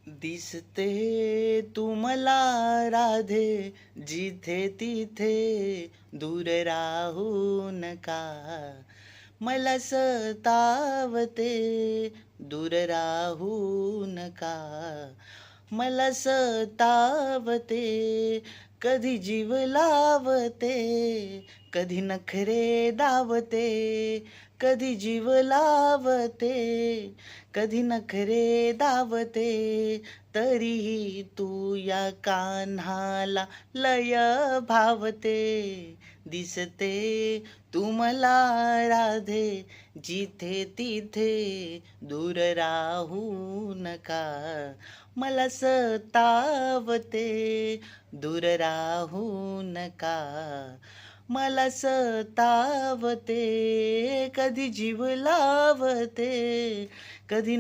दिसते तू मला राधे, जिथे तिथे दूर राहू नका. मला सतावते, दूर राहू नका. मला सतावते, कधी जीव लावते, कधी नखरे दावते. कधी जीव लावते, कधी नखरे दावते. तरीही तू या कान्हाला लय भावते. दिसते तू मला राधे, जिथे तिथे दूर राहू नका. मला सतावते, दूर राहू नका. मला सतावते, कधी जीव लावते, कधी